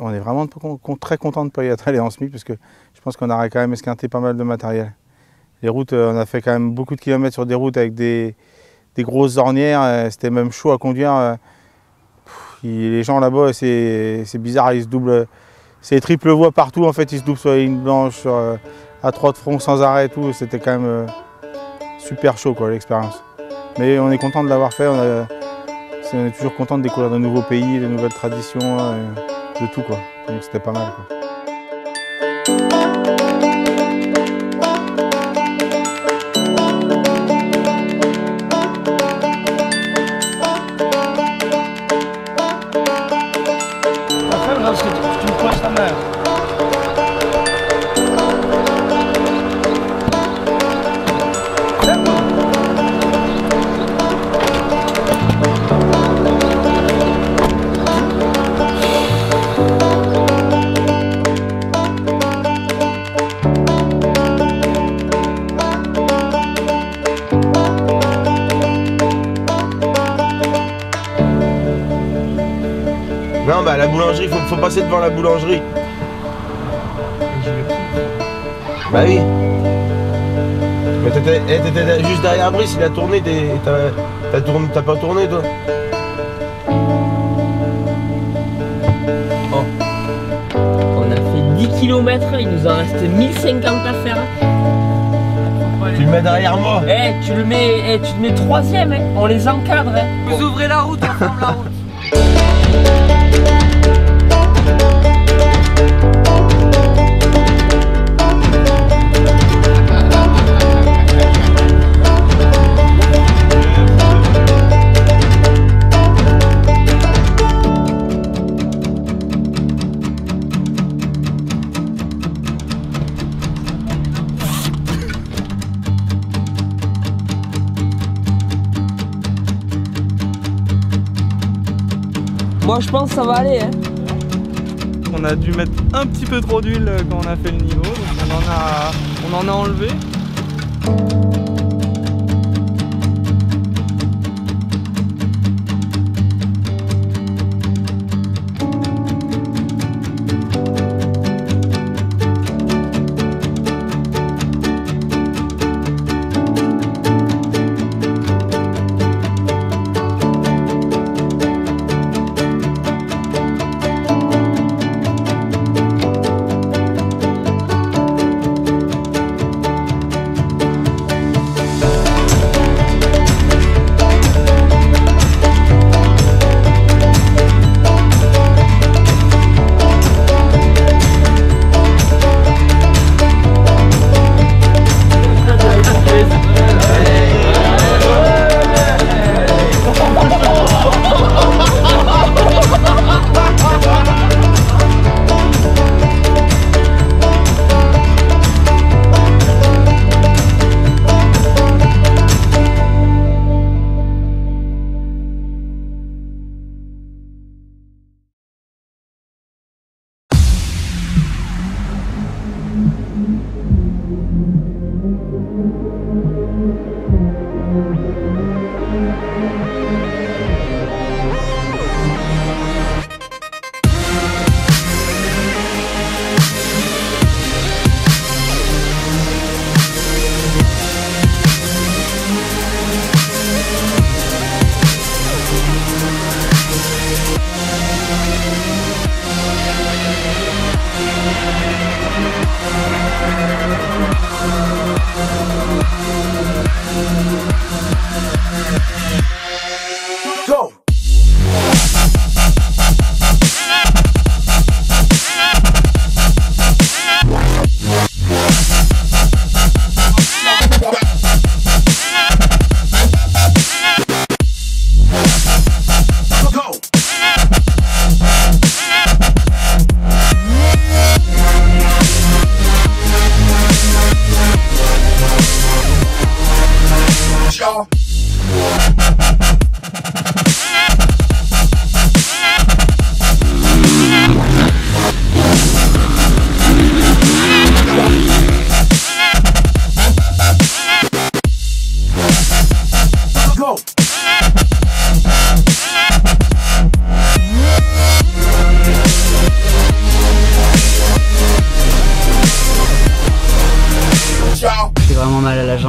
on est vraiment très content de ne pas y être allé en SMIC parce que je pense qu'on aurait quand même esquinté pas mal de matériel. Les routes, on a fait quand même beaucoup de kilomètres sur des routes avec des grosses ornières, c'était même chaud à conduire. Les gens là-bas, c'est bizarre, ils se doublent, c'est triple voie partout en fait, ils se doublent sur la ligne blanche, à 3 de front sans arrêt et tout, c'était quand même super chaud l'expérience. Mais on est content de l'avoir fait, on est toujours content de découvrir de nouveaux pays, de nouvelles traditions, de tout quoi. Donc c'était pas mal quoi. Parce que tu me pointes la mer. Non, bah la boulangerie, faut passer devant la boulangerie. Bah oui. Mais t'étais juste derrière Brice, il a tourné, t'as pas tourné toi. Oh. On a fait 10 km, il nous en reste 1050 à faire. Tu le mets derrière moi. Tu le mets troisième, on les encadre. Vous ouvrez la route, on ferme la route. Moi je pense que ça va aller. On a dû mettre un petit peu trop d'huile quand on a fait le niveau, donc on en a enlevé.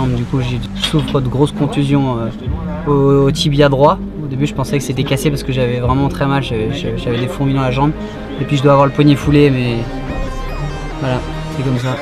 jambe. Du coup, je souffre de grosses contusions au tibia droit. Au début, je pensais que c'était cassé parce que j'avais vraiment très mal. J'avais des fourmis dans la jambe. Et puis, je dois avoir le poignet foulé, mais voilà, c'est comme ça.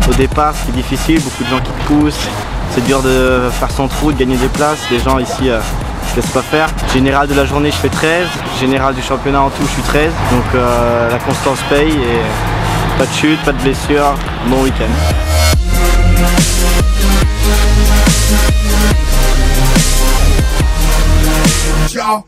Au départ, c'est difficile, beaucoup de gens qui te poussent, c'est dur de faire son trou, de gagner des places, les gens ici ne laissent pas faire. Général de la journée, je fais 13, général du championnat en tout, je suis 13, donc la constance paye et pas de chute, pas de blessure, bon week-end. Ciao.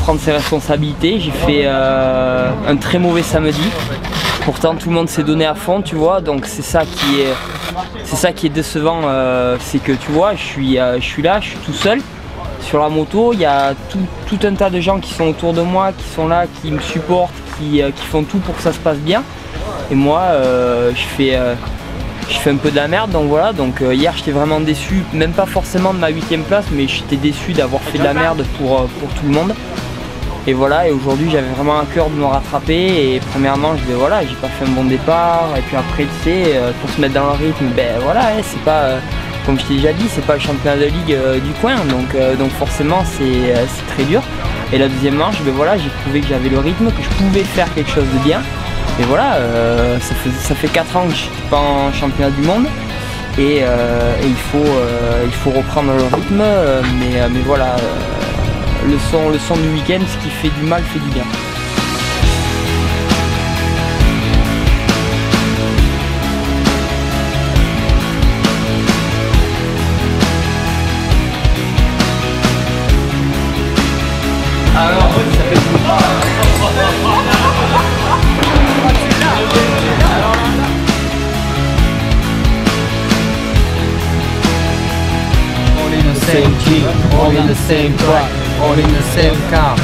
Prendre ses responsabilités, j'ai fait un très mauvais samedi. Pourtant tout le monde s'est donné à fond, tu vois, donc c'est ça qui est décevant, c'est que tu vois, je suis là, je suis tout seul sur la moto, il y a tout un tas de gens qui sont autour de moi, qui sont là, qui me supportent, qui font tout pour que ça se passe bien. Et moi, je fais un peu de la merde, donc voilà, donc hier j'étais vraiment déçu, même pas forcément de ma 8e place, mais j'étais déçu d'avoir fait de la merde pour tout le monde. Et voilà, et aujourd'hui j'avais vraiment à cœur de me rattraper et premièrement j'ai pas fait un bon départ et puis après tu sais, pour se mettre dans le rythme, ben voilà, c'est pas, comme je t'ai déjà dit, c'est pas le championnat de ligue du coin, donc forcément c'est très dur. Et la deuxième manche, ben voilà, j'ai prouvé que j'avais le rythme, que je pouvais faire quelque chose de bien. Et voilà, ça fait 4 ans que je suis pas en championnat du monde et il faut reprendre le rythme, mais voilà. Le son du week-end, ce qui fait du mal fait du bien. Alors, ça fait all in the same Jeep, all in the same truck, all in the same car.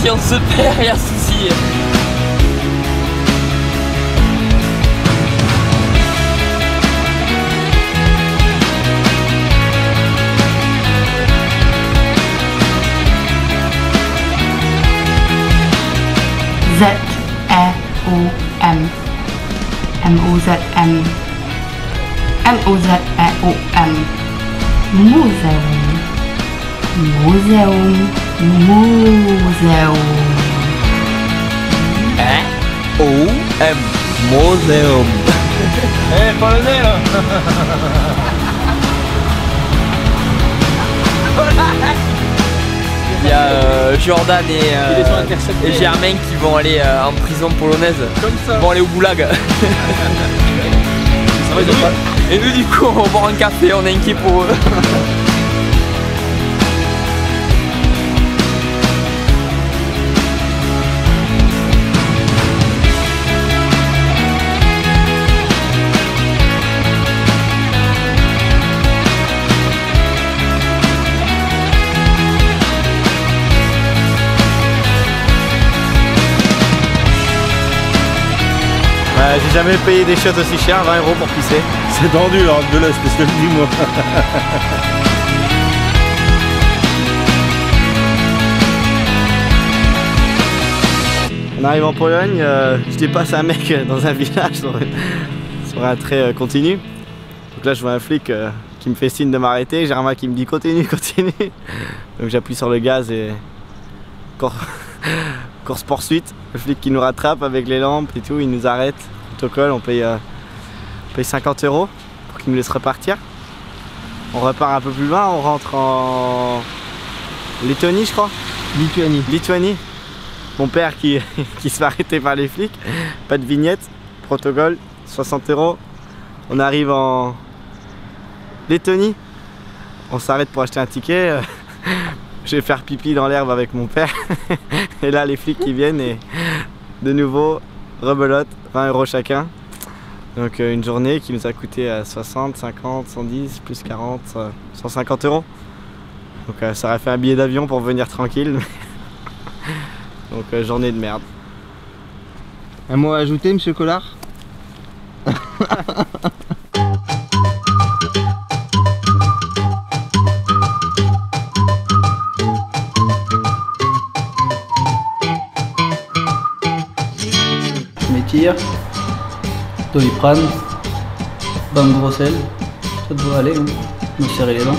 Si on se perd, y a un souci. M-O-Z-E-O-M. M-O-Z-M. M-O-Z-E-O-M. Muzeum. Muzeum. Muzeum. M-O-M. Museum. Eh, polonais là. Il y a Jordan et Germain qui vont aller en prison polonaise. Comme ça. Ils vont aller au goulag. Et nous du coup on va boire un café, on est inquiet pour eux. J'ai jamais payé des chiottes aussi chères, 20 € pour pisser. C'est tendu l'Europe de l'Est, je te le dis moi. On arrive en Pologne, je dépasse un mec dans un village sur un trait continu. Donc là je vois un flic qui me fait signe de m'arrêter, Germain qui me dit continue, continue. Donc j'appuie sur le gaz et course poursuite. Le flic qui nous rattrape avec les lampes et tout, il nous arrête. Protocole, on paye 50 € pour qu'il nous laisse repartir. On repart un peu plus loin, on rentre en Lettonie je crois. Lituanie. Mon père qui se fait arrêter par les flics, pas de vignette, protocole, 60 €. On arrive en Lettonie, on s'arrête pour acheter un ticket. Je vais faire pipi dans l'herbe avec mon père. Et là les flics qui viennent et de nouveau rebelote, 20 € chacun. Donc une journée qui nous a coûté 60, 50, 110, plus 40, 150 €. Donc ça aurait fait un billet d'avion pour venir tranquille. Donc journée de merde. Un mot à ajouter, monsieur Collard? Je m'étire, Doliprane, Bam Grossel, ça devrait aller, hein. Me serrer les dents.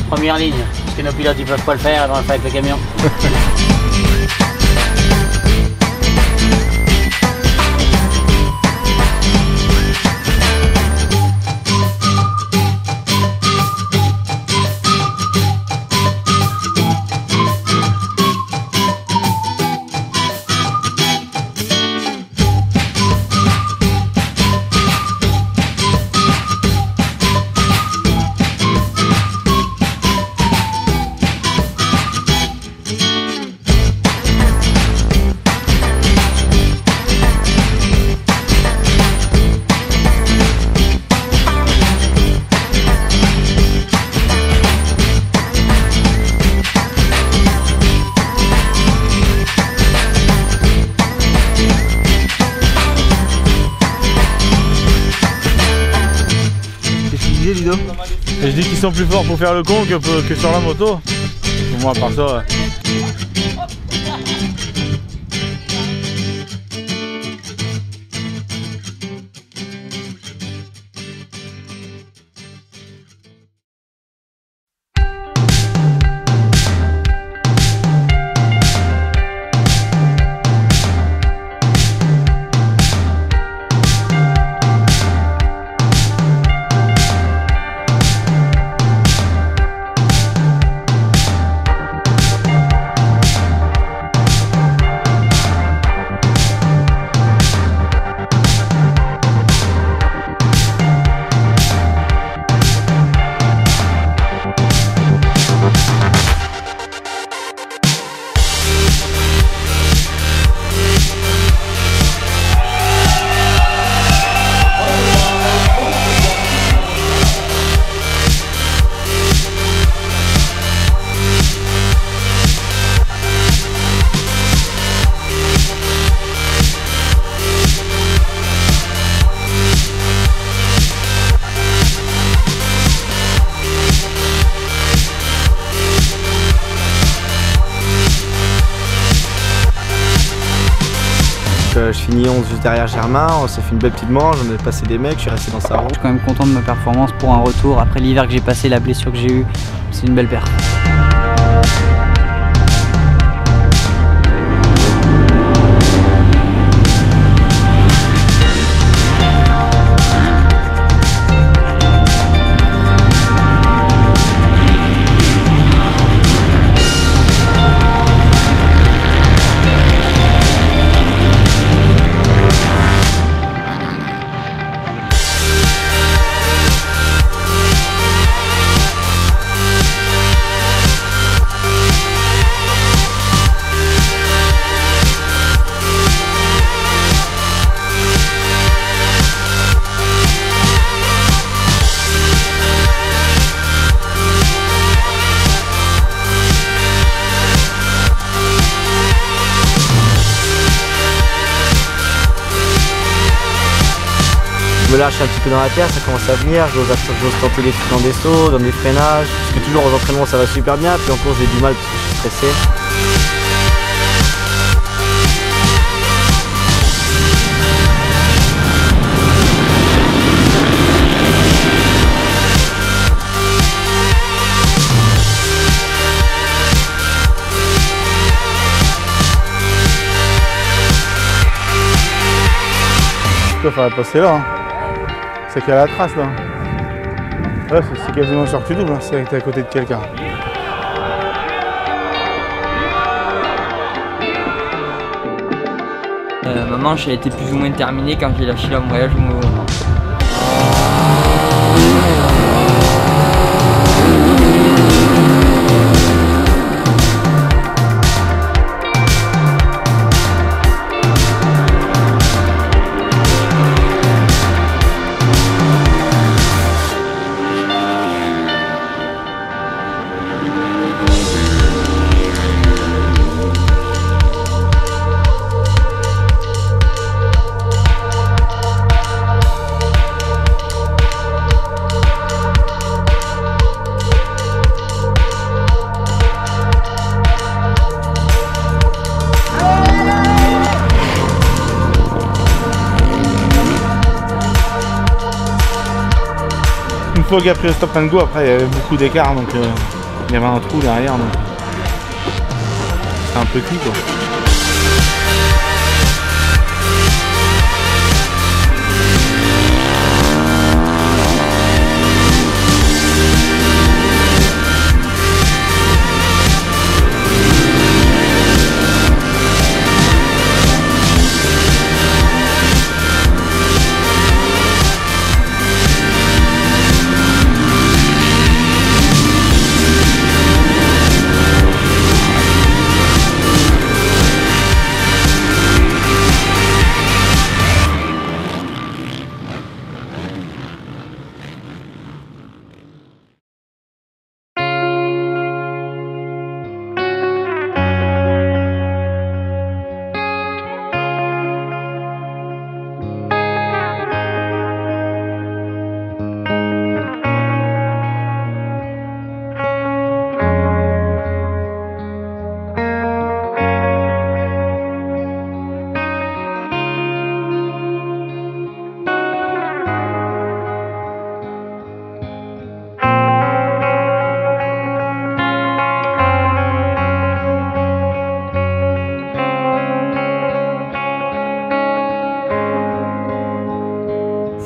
Première ligne, parce que nos pilotes ils peuvent pas le faire, ils vont le faire avec le camion. Et je dis qu'ils sont plus forts pour faire le con que sur la moto. Moi, à part ça. je finis 11 juste derrière Germain, on s'est fait une belle petite manche, on a passé des mecs, je suis resté dans sa roue. Je suis quand même content de ma performance pour un retour. Après l'hiver que j'ai passé, la blessure que j'ai eue, c'est une belle perf. Je me lâche un petit peu dans la terre, ça commence à venir, j'ose tenter des trucs dans des sauts, dans des freinages, parce que toujours aux entraînements ça va super bien, puis en course j'ai du mal parce que je suis stressé. Il faudrait passer là. Hein. C'est qu'il y a la trace là. Ouais, c'est quasiment sûr que tu doubles, hein, c'est que t'es à côté de quelqu'un. Ma manche a été plus ou moins terminée quand j'ai lâché l'embrayage au mauvais moment. Une fois qu'il a pris le stop and go, après il y avait beaucoup d'écart, donc il y avait un trou derrière, donc c'est un petit quoi.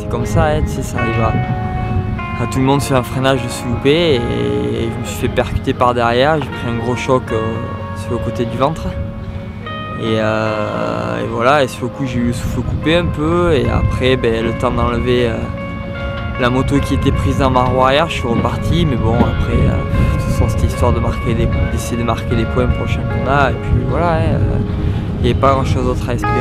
Comme ça, hein, tu sais, ça arrive à tout le monde sur un freinage de se louper et je me suis fait percuter par derrière, j'ai pris un gros choc sur le côté du ventre et voilà, et sur le coup j'ai eu le souffle coupé un peu et après le temps d'enlever la moto qui était prise dans ma roue arrière, je suis reparti, mais bon après de toute façon c'était histoire d'essayer de marquer des points pour le championnat et puis voilà, hein, il n'y avait pas grand chose d'autre à espérer.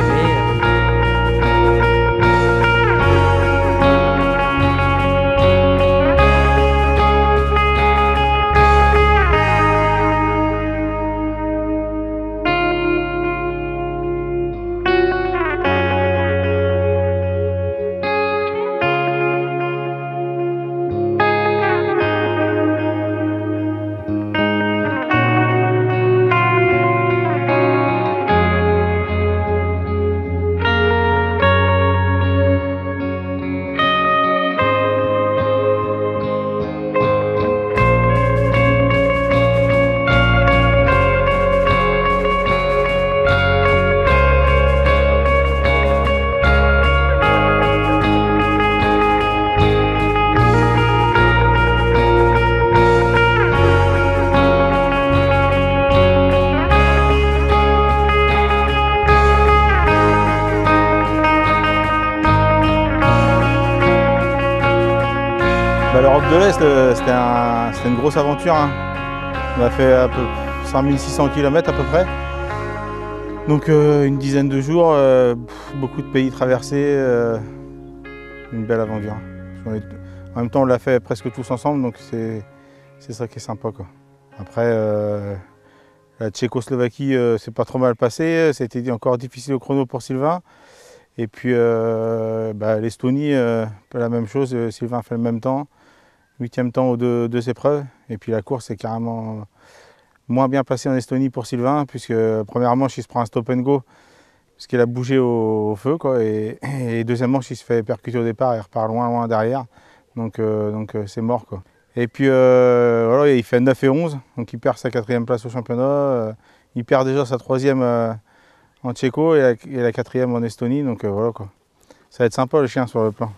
L'Europe de l'Est, c'était une grosse aventure. Hein. On a fait à peu 5600 km à peu près. Donc une dizaine de jours, beaucoup de pays traversés, une belle aventure. En même temps, on l'a fait presque tous ensemble, donc c'est ça qui est sympa, quoi. Après, la Tchécoslovaquie, c'est pas trop mal passé. C'était encore difficile au chrono pour Sylvain. Et puis l'Estonie, la même chose. Sylvain fait le même temps, 8e temps aux deux épreuves. Et puis la course est carrément moins bien passée en Estonie pour Sylvain, puisque première manche, il se prend un stop and go, parce qu'il a bougé au feu, quoi. Et deuxième manche, il se fait percuter au départ, il repart loin derrière. Donc c'est mort, quoi. Et puis voilà, il fait 9 et 11, donc il perd sa 4e place au championnat. Il perd déjà sa 3e en Tchéco et la 4e en Estonie, donc voilà, quoi. Ça va être sympa le chien sur le plan.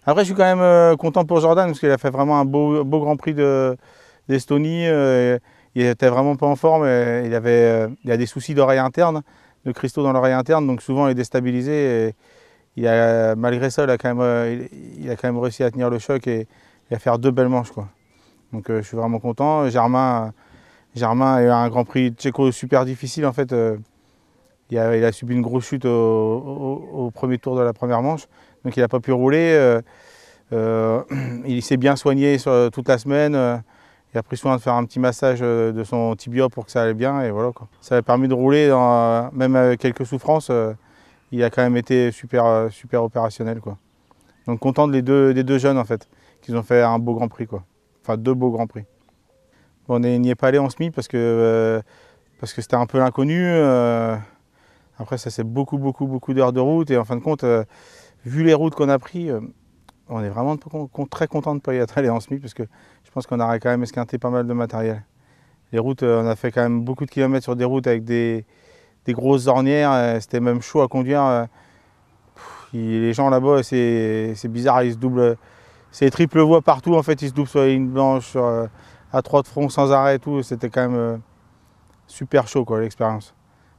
Après, je suis quand même content pour Jordan, parce qu'il a fait vraiment un beau Grand Prix d'Estonie. Il n'était vraiment pas en forme, il a des soucis d'oreille interne, de cristaux dans l'oreille interne, donc souvent il est déstabilisé. Et malgré ça, il a quand même réussi à tenir le choc et à faire 2 belles manches, quoi. Donc je suis vraiment content. Germain a eu un Grand Prix tchéco super difficile, en fait. Il a subi une grosse chute au premier tour de la première manche, donc il n'a pas pu rouler. Il s'est bien soigné toute la semaine. Il a pris soin de faire un petit massage de son tibia pour que ça allait bien, et voilà, quoi. Ça a permis de rouler, même avec quelques souffrances. Il a quand même été super opérationnel, quoi. Donc content des deux jeunes, en fait, qu'ils ont fait un beau Grand Prix, quoi. Enfin 2 beaux Grands Prix. Bon, on n'y est pas allé en semi parce que c'était un peu l'inconnu. Après ça, c'est beaucoup d'heures de route, et en fin de compte, vu les routes qu'on a pris, on est vraiment très content de ne pas y être allé en semi, parce que je pense qu'on aurait quand même esquinté pas mal de matériel. Les routes, on a fait quand même beaucoup de kilomètres sur des routes avec des grosses ornières, c'était même chaud à conduire. Les gens là-bas, c'est bizarre, ils se doublent. C'est triple voie partout, en fait, ils se doublent sur les lignes blanches, à 3 de front sans arrêt et tout. C'était quand même super chaud, quoi, l'expérience.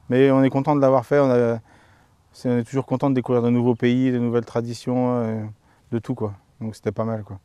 Mais on est content de l'avoir fait, on est toujours content de découvrir de nouveaux pays, de nouvelles traditions, de tout, quoi. Donc c'était pas mal, quoi.